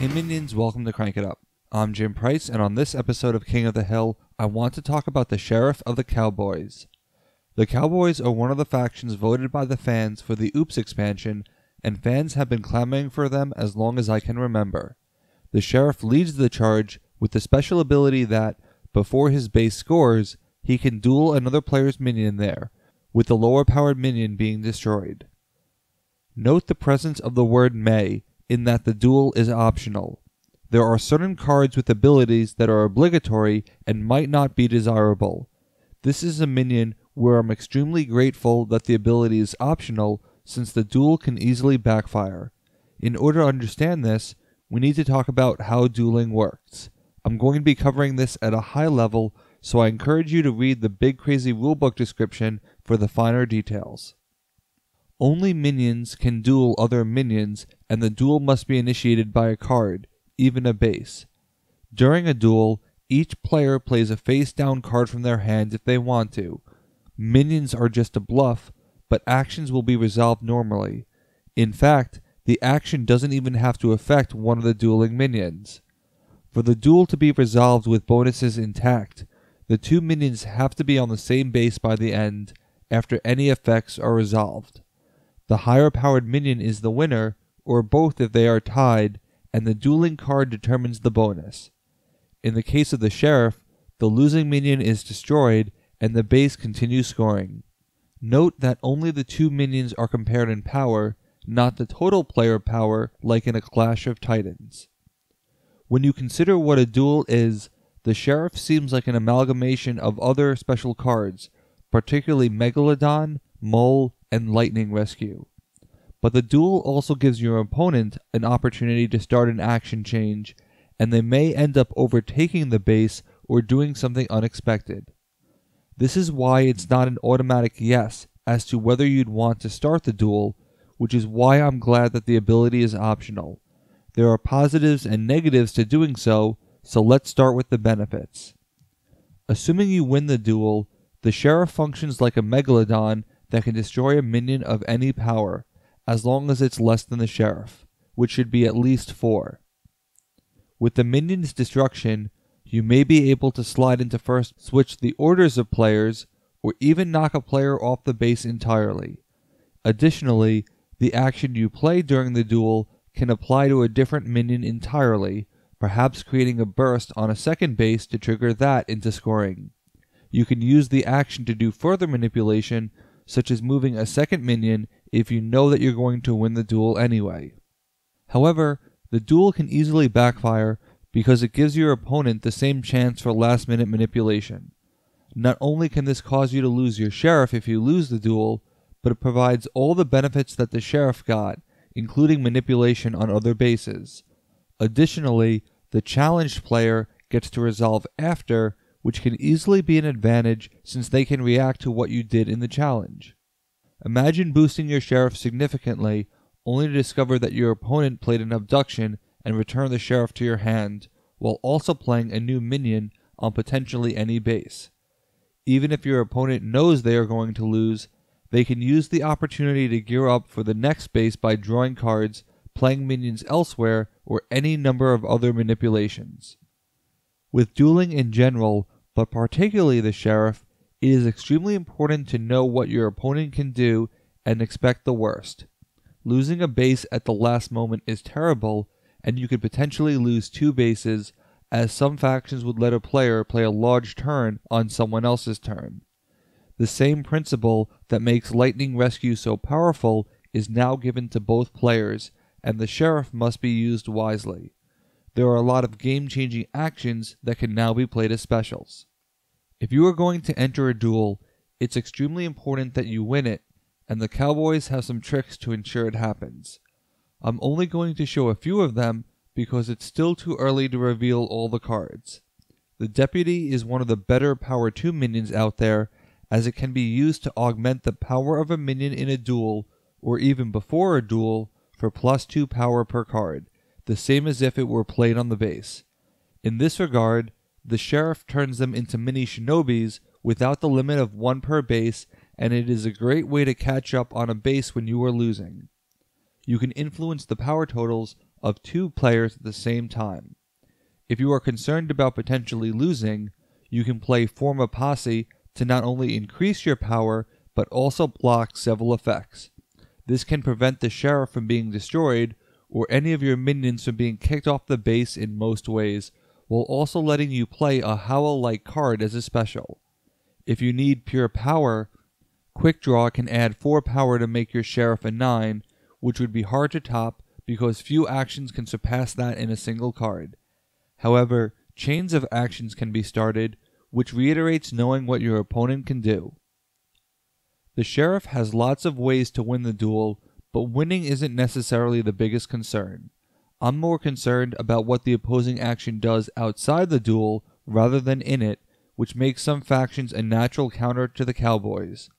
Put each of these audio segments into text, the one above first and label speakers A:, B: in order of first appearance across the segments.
A: Hey minions, welcome to Crank It Up. I'm Jim Price, and on this episode of King of the Hill, I want to talk about the Sheriff of the Cowboys. The Cowboys are one of the factions voted by the fans for the Oops expansion, and fans have been clamoring for them as long as I can remember. The Sheriff leads the charge with the special ability that, before his base scores, he can duel another player's minion there, with the lower powered minion being destroyed. Note the presence of the word may, in that the duel is optional. There are certain cards with abilities that are obligatory and might not be desirable. This is a minion where I'm extremely grateful that the ability is optional, since the duel can easily backfire. In order to understand this, we need to talk about how dueling works. I'm going to be covering this at a high level, so I encourage you to read the big crazy rulebook description for the finer details. Only minions can duel other minions, and the duel must be initiated by a card, even a base. During a duel, each player plays a face-down card from their hand if they want to. Minions are just a bluff, but actions will be resolved normally. In fact, the action doesn't even have to affect one of the dueling minions. For the duel to be resolved with bonuses intact, the two minions have to be on the same base by the end, after any effects are resolved. The higher powered minion is the winner, or both if they are tied, and the dueling card determines the bonus. In the case of the Sheriff, the losing minion is destroyed, and the base continues scoring. Note that only the two minions are compared in power, not the total player power like in a Clash of Titans. When you consider what a duel is, the Sheriff seems like an amalgamation of other special cards, particularly Megalodon, Mole, and Lightning Rescue. But the duel also gives your opponent an opportunity to start an action change, and they may end up overtaking the base or doing something unexpected. This is why it's not an automatic yes as to whether you'd want to start the duel, which is why I'm glad that the ability is optional. There are positives and negatives to doing so let's start with the benefits. Assuming you win the duel, the Sheriff functions like a Megalodon that can destroy a minion of any power, as long as it's less than the Sheriff, which should be at least 4. With the minion's destruction, you may be able to slide into first, switch the orders of players, or even knock a player off the base entirely. Additionally, the action you play during the duel can apply to a different minion entirely, perhaps creating a burst on a second base to trigger that into scoring. You can use the action to do further manipulation, such as moving a second minion if you know that you're going to win the duel anyway. However, the duel can easily backfire because it gives your opponent the same chance for last-minute manipulation. Not only can this cause you to lose your Sheriff if you lose the duel, but it provides all the benefits that the Sheriff got, including manipulation on other bases. Additionally, the challenged player gets to resolve after, which can easily be an advantage since they can react to what you did in the challenge. Imagine boosting your Sheriff significantly, only to discover that your opponent played an abduction and returned the Sheriff to your hand, while also playing a new minion on potentially any base. Even if your opponent knows they are going to lose, they can use the opportunity to gear up for the next base by drawing cards, playing minions elsewhere, or any number of other manipulations. With dueling in general, but particularly the Sheriff, it is extremely important to know what your opponent can do and expect the worst. Losing a base at the last moment is terrible, and you could potentially lose 2 bases, as some factions would let a player play a large turn on someone else's turn. The same principle that makes Lightning Rescue so powerful is now given to both players, and the Sheriff must be used wisely. There are a lot of game-changing actions that can now be played as specials. If you are going to enter a duel, it's extremely important that you win it, and the Cowboys have some tricks to ensure it happens. I'm only going to show a few of them because it's still too early to reveal all the cards. The Deputy is one of the better Power 2 minions out there, as it can be used to augment the power of a minion in a duel, or even before a duel, for +2 power per card, the same as if it were played on the base. In this regard, the Sheriff turns them into mini shinobis without the limit of 1 per base, and it is a great way to catch up on a base when you are losing. You can influence the power totals of 2 players at the same time. If you are concerned about potentially losing, you can play Form a Posse to not only increase your power, but also block several effects. This can prevent the sheriff from being destroyed, or any of your minions from being kicked off the base in most ways, while also letting you play a Howl-like card as a special. If you need pure power, Quick Draw can add 4 power to make your sheriff a 9, which would be hard to top because few actions can surpass that in a single card. However, chains of actions can be started, which reiterates knowing what your opponent can do. The sheriff has lots of ways to win the duel, but winning isn't necessarily the biggest concern. I'm more concerned about what the opposing action does outside the duel rather than in it, which makes some factions a natural counter to the Cowboys.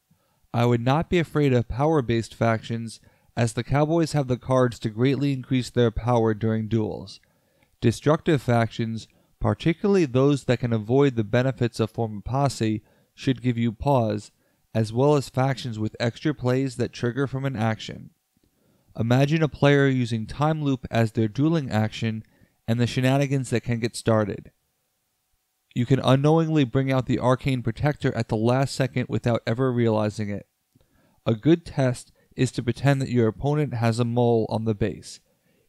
A: I would not be afraid of power-based factions, as the Cowboys have the cards to greatly increase their power during duels. Destructive factions, particularly those that can avoid the benefits of Form a Posse, should give you pause, as well as factions with extra plays that trigger from an action. Imagine a player using Time Loop as their dueling action and the shenanigans that can get started. You can unknowingly bring out the Arcane Protector at the last second without ever realizing it. A good test is to pretend that your opponent has a mole on the base.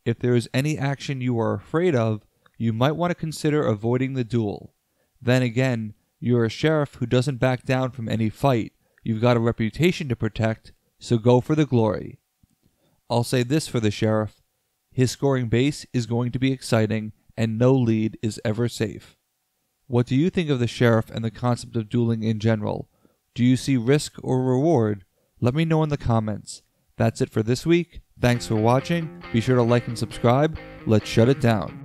A: If there is any action you are afraid of, you might want to consider avoiding the duel. Then again, you're a sheriff who doesn't back down from any fight. You've got a reputation to protect, so go for the glory. I'll say this for the sheriff: his scoring base is going to be exciting, and no lead is ever safe. What do you think of the sheriff and the concept of dueling in general? Do you see risk or reward? Let me know in the comments. That's it for this week. Thanks for watching. Be sure to like and subscribe. Let's shut it down.